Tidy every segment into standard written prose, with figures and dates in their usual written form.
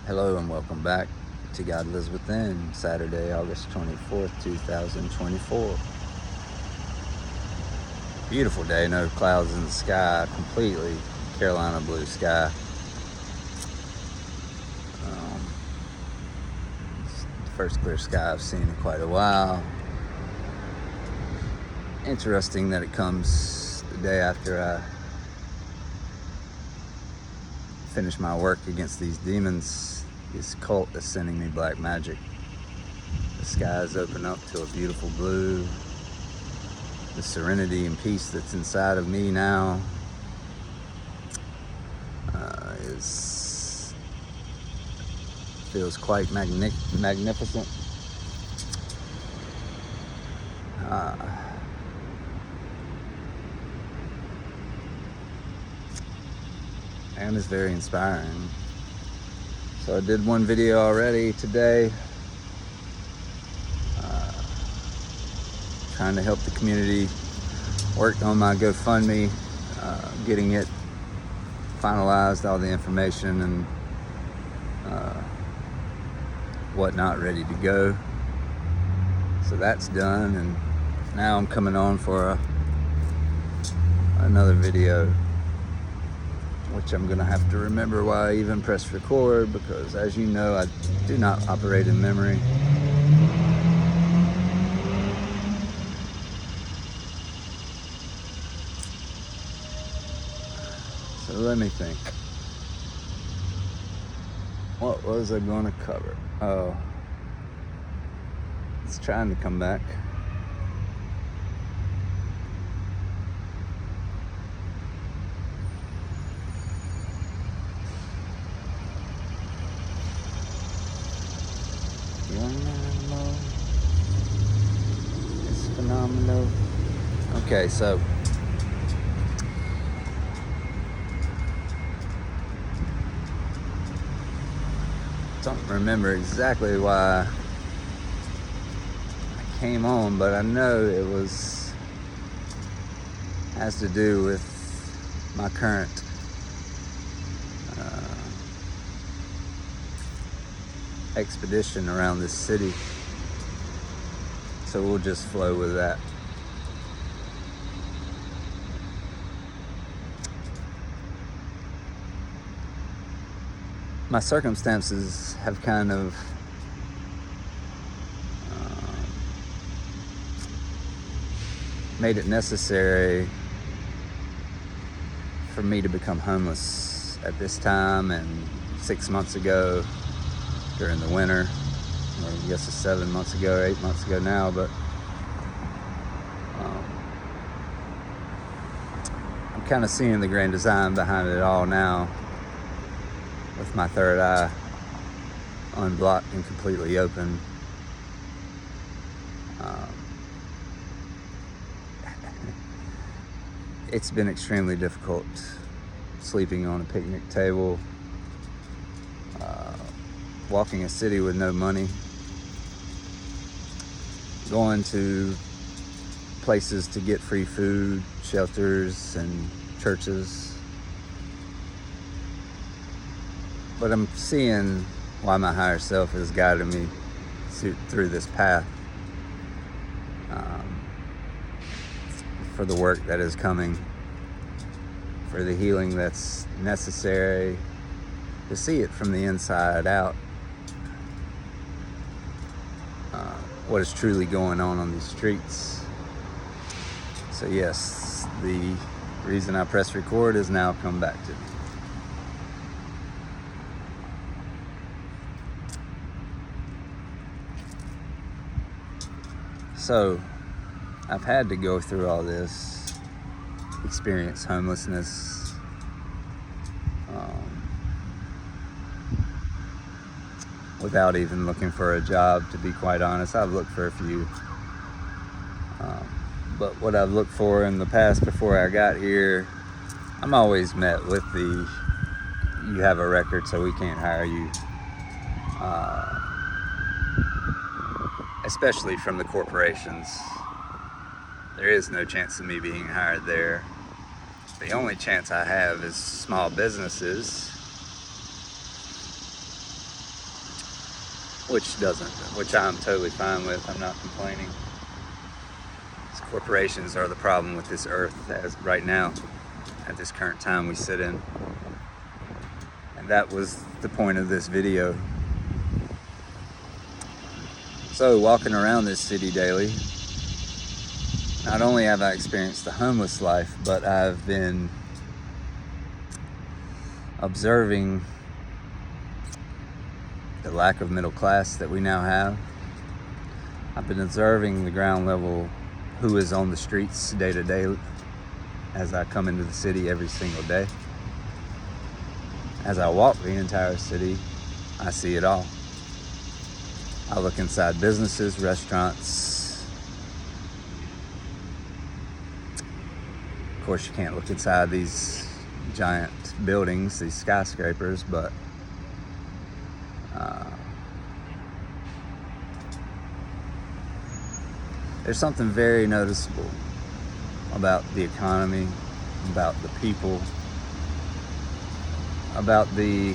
Hello and welcome back to God Lives Within, Saturday, August 24th, 2024. Beautiful day, no clouds in the sky, completely Carolina blue sky. It's the first clear sky I've seen in quite a while. Interesting that it comes the day after I finish my work against these demons. This cult is sending me black magic. The skies open up to a beautiful blue. The serenity and peace that's inside of me now feels quite magnificent. And is very inspiring. So I did one video already today, trying to help the community. Worked on my GoFundMe, getting it finalized, all the information and whatnot ready to go. So that's done, and now I'm coming on for another video, which I'm gonna have to remember why I even pressed record, because as you know, I do not operate in memory. So let me think. What was I gonna cover? Oh, it's trying to come back. Young animal is phenomenal. Okay, so don't remember exactly why I came on, but I know it has to do with my current expedition around this city. So we'll just flow with that. My circumstances have kind of made it necessary for me to become homeless at this time, and 6 months ago during the winter, or I guess it's 7 months ago or 8 months ago now, but I'm kind of seeing the grand design behind it all now, with my third eye unblocked and completely open. It's been extremely difficult sleeping on a picnic table, walking a city with no money, going to places to get free food, shelters, and churches. But I'm seeing why my higher self has guided me through this path, for the work that is coming, for the healing that's necessary, to see it from the inside out, what is truly going on these streets. So yes, the reason I press record has now come back to me. So I've had to go through all this, experience homelessness, without even looking for a job, to be quite honest. I've looked for a few, but what I've looked for in the past before I got here, I'm always met with you have a record, so we can't hire you, especially from the corporations. There is no chance of me being hired there. The only chance I have is small businesses which I'm totally fine with. I'm not complaining. These corporations are the problem with this earth as right now, at this current time we sit in. And that was the point of this video. So, walking around this city daily, not only have I experienced the homeless life, but I've been observing the lack of middle class that we now have. I've been observing the ground level, who is on the streets day to day as I come into the city every single day. As I walk the entire city, I see it all. I look inside businesses, restaurants. Of course, you can't look inside these giant buildings, these skyscrapers, but there's something very noticeable about the economy, about the people, about the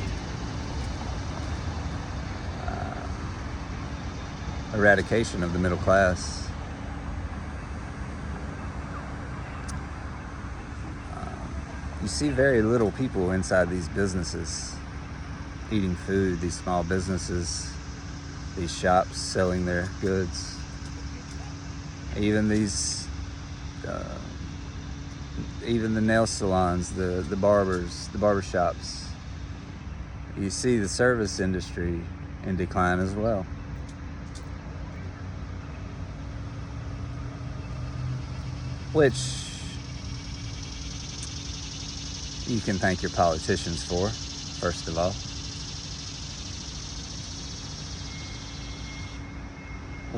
eradication of the middle class. You see very little people inside these businesses eating food, these small businesses, these shops selling their goods. Even even the nail salons, the barbers, the barber shops. You see the service industry in decline as well. Which you can thank your politicians for, first of all.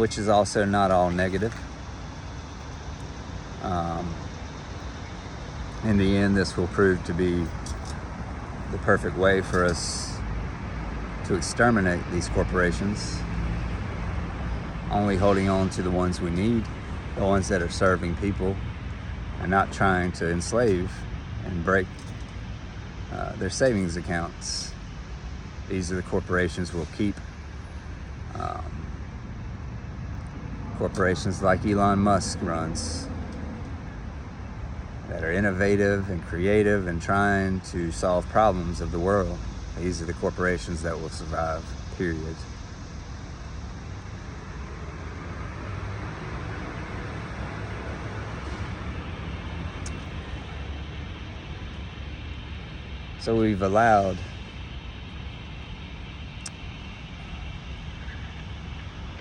Which is also not all negative. In the end, this will prove to be the perfect way for us to exterminate these corporations, only holding on to the ones we need, the ones that are serving people, and not trying to enslave and break their savings accounts. These are the corporations we'll keep. Corporations like Elon Musk runs, that are innovative and creative and trying to solve problems of the world. These are the corporations that will survive, period. So we've allowed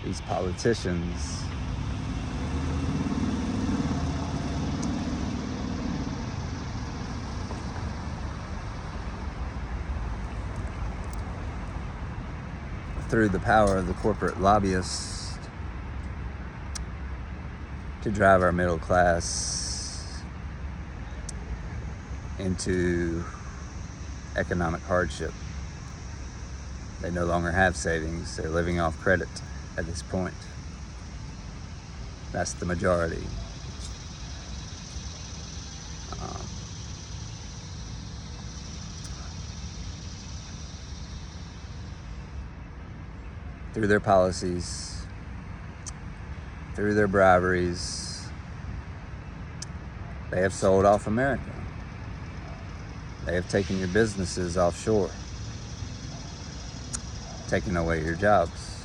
these politicians through the power of the corporate lobbyists to drive our middle class into economic hardship. They no longer have savings. They're living off credit at this point. That's the majority. Through their policies, through their briberies, they have sold off America. They have taken your businesses offshore, taken away your jobs,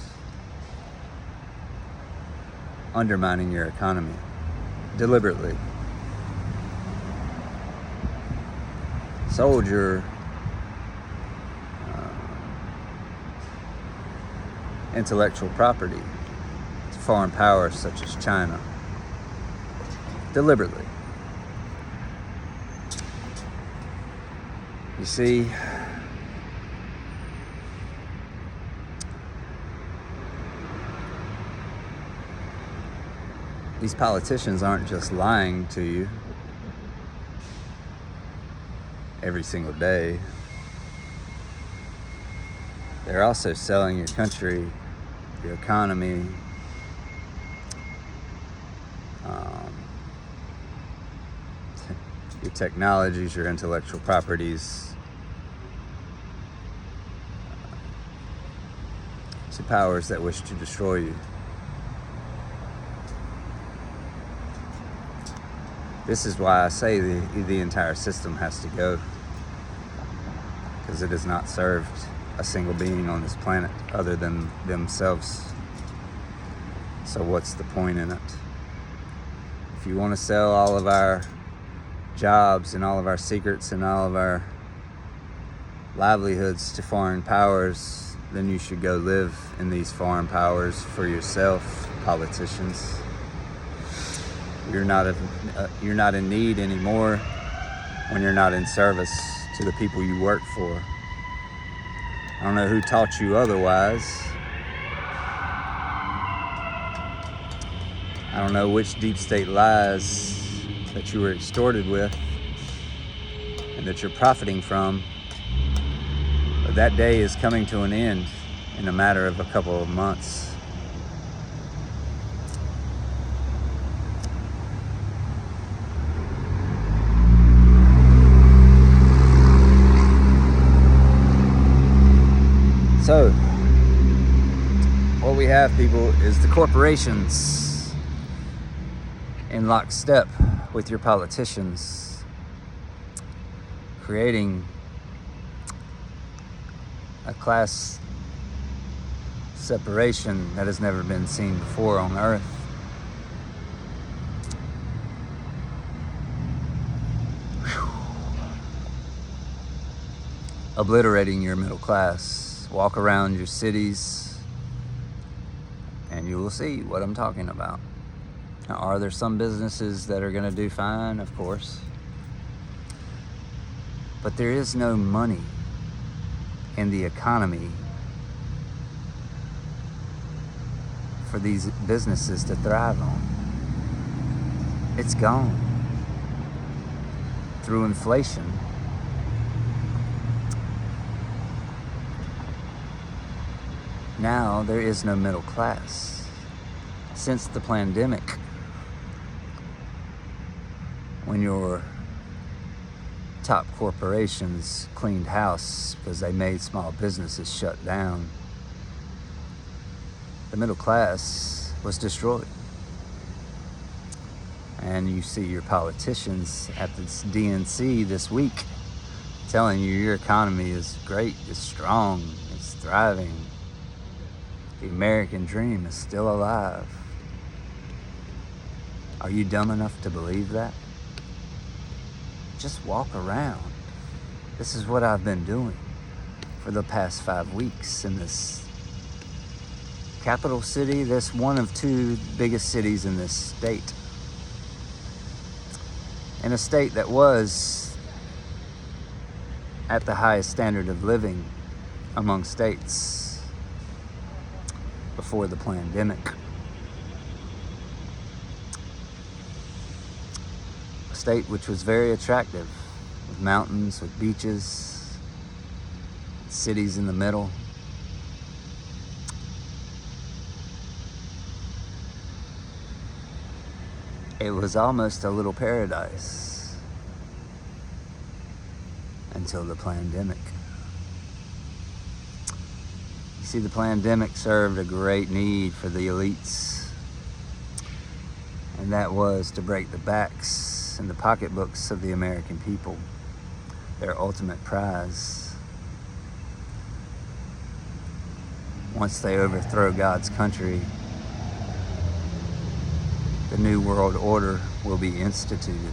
undermining your economy deliberately. Sold your intellectual property to foreign powers such as China, deliberately. You see, these politicians aren't just lying to you every single day. They're also selling your country, your economy, your technologies, your intellectual properties, to powers that wish to destroy you. This is why I say the entire system has to go, because it has not served a single being on this planet other than themselves. So what's the point in it? If you want to sell all of our jobs and all of our secrets and all of our livelihoods to foreign powers, then you should go live in these foreign powers for yourself, politicians. You're not in need anymore when you're not in service to the people you work for. I don't know who taught you otherwise. I don't know which deep state lies that you were extorted with and that you're profiting from. But that day is coming to an end in a matter of a couple of months. So, what we have, people, is the corporations in lockstep with your politicians, creating a class separation that has never been seen before on Earth. Obliterating your middle class. Walk around your cities and you will see what I'm talking about. Now, are there some businesses that are going to do fine? Of course. But there is no money in the economy for these businesses to thrive on. It's gone. Through inflation, now there is no middle class. Since the pandemic, when your top corporations cleaned house because they made small businesses shut down, the middle class was destroyed. And you see your politicians at this DNC this week telling you your economy is great, it's strong, it's thriving. The American dream is still alive. Are you dumb enough to believe that? Just walk around. This is what I've been doing for the past 5 weeks in this capital city, this one of 2 biggest cities in this state. In a state that was at the highest standard of living among states before the pandemic. A state which was very attractive, with mountains, with beaches, cities in the middle. It was almost a little paradise until the pandemic. See, the pandemic served a great need for the elites, and that was to break the backs and the pocketbooks of the American people, their ultimate prize. Once they overthrow God's country, the New World Order will be instituted.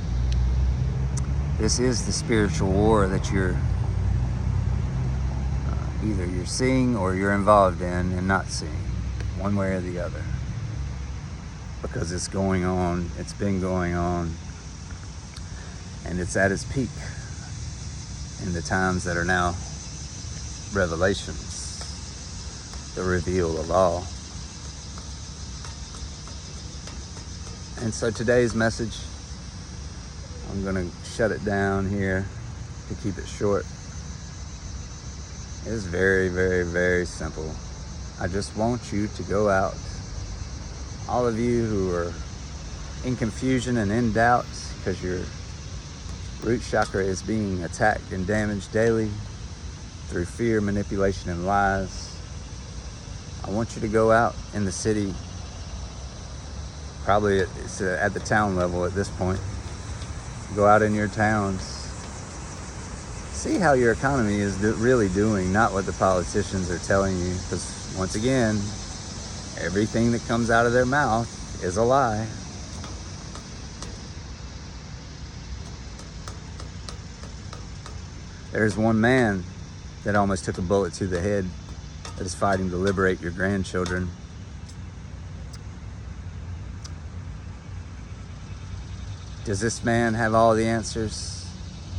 This is the spiritual war that either you're seeing or you're involved in and not seeing, one way or the other. Because it's going on, it's been going on, and it's at its peak in the times that are now revelations, the reveal of all. And so today's message, I'm going to shut it down here to keep it short. It's very, very, very simple. I just want you to go out. All of you who are in confusion and in doubt because your root chakra is being attacked and damaged daily through fear, manipulation, and lies, I want you to go out in the city, probably it's at the town level at this point. Go out in your towns, see how your economy is really doing, not what the politicians are telling you, because once again, everything that comes out of their mouth is a lie. There's one man that almost took a bullet to the head that is fighting to liberate your grandchildren. Does this man have all the answers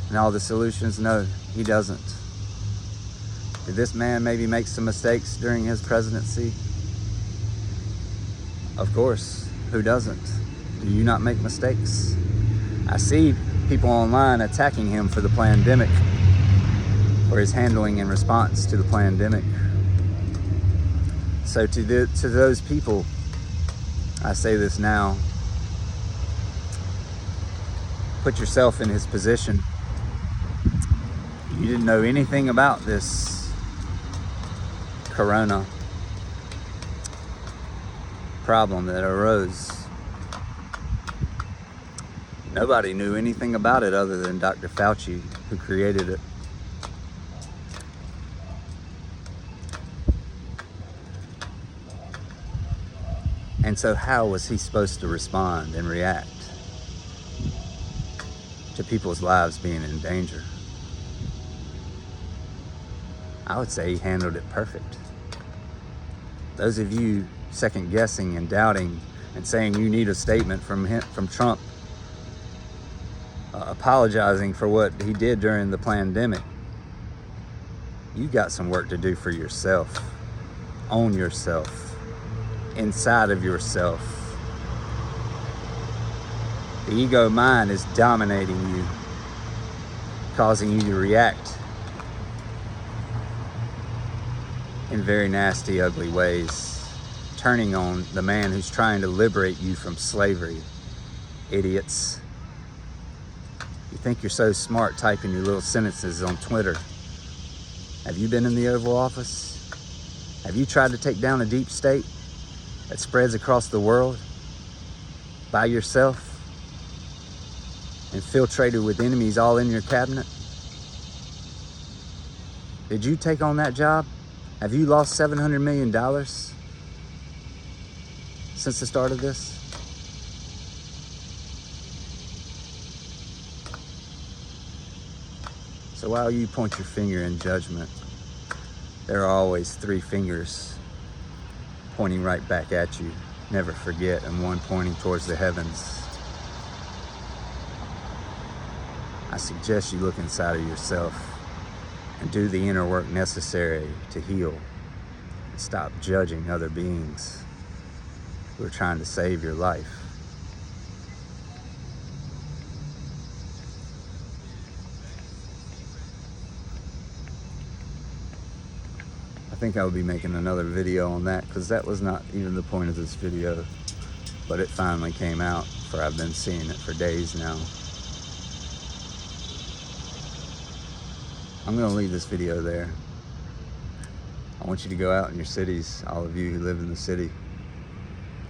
and all the solutions? No, he doesn't. Did this man maybe make some mistakes during his presidency? Of course, who doesn't? Do you not make mistakes? I see people online attacking him for the pandemic, or his handling in response to the pandemic. So to those people, I say this now. Put yourself in his position. You didn't know anything about this corona problem that arose. Nobody knew anything about it other than Dr. Fauci, who created it. And so how was he supposed to respond and react to people's lives being in danger? I would say he handled it perfect. Those of you second guessing and doubting and saying you need a statement from Trump apologizing for what he did during the pandemic, you got some work to do for yourself. Own yourself. Inside of yourself. The ego mind is dominating you, causing you to react in very nasty, ugly ways, turning on the man who's trying to liberate you from slavery. Idiots. You think you're so smart typing your little sentences on Twitter. Have you been in the Oval Office? Have you tried to take down a deep state that spreads across the world by yourself, infiltrated with enemies all in your cabinet? Did you take on that job? Have you lost $700 million since the start of this? So while you point your finger in judgment, there are always three fingers pointing right back at you. Never forget, and one pointing towards the heavens. I suggest you look inside of yourself and do the inner work necessary to heal and stop judging other beings who are trying to save your life. I think I will be making another video on that, because that was not even the point of this video, but it finally came out, for I've been seeing it for days now. I'm going to leave this video there. I want you to go out in your cities, all of you who live in the city.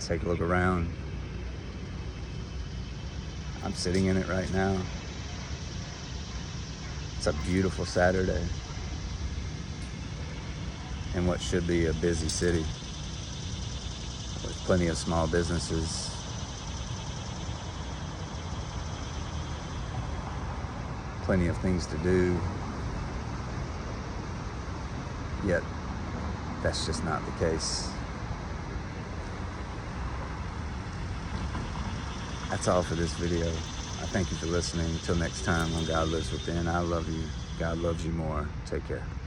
Take a look around. I'm sitting in it right now. It's a beautiful Saturday in what should be a busy city with plenty of small businesses. Plenty of things to do. Yet, that's just not the case. That's all for this video. I thank you for listening. Until next time on God Lives Within, I love you. God loves you more. Take care.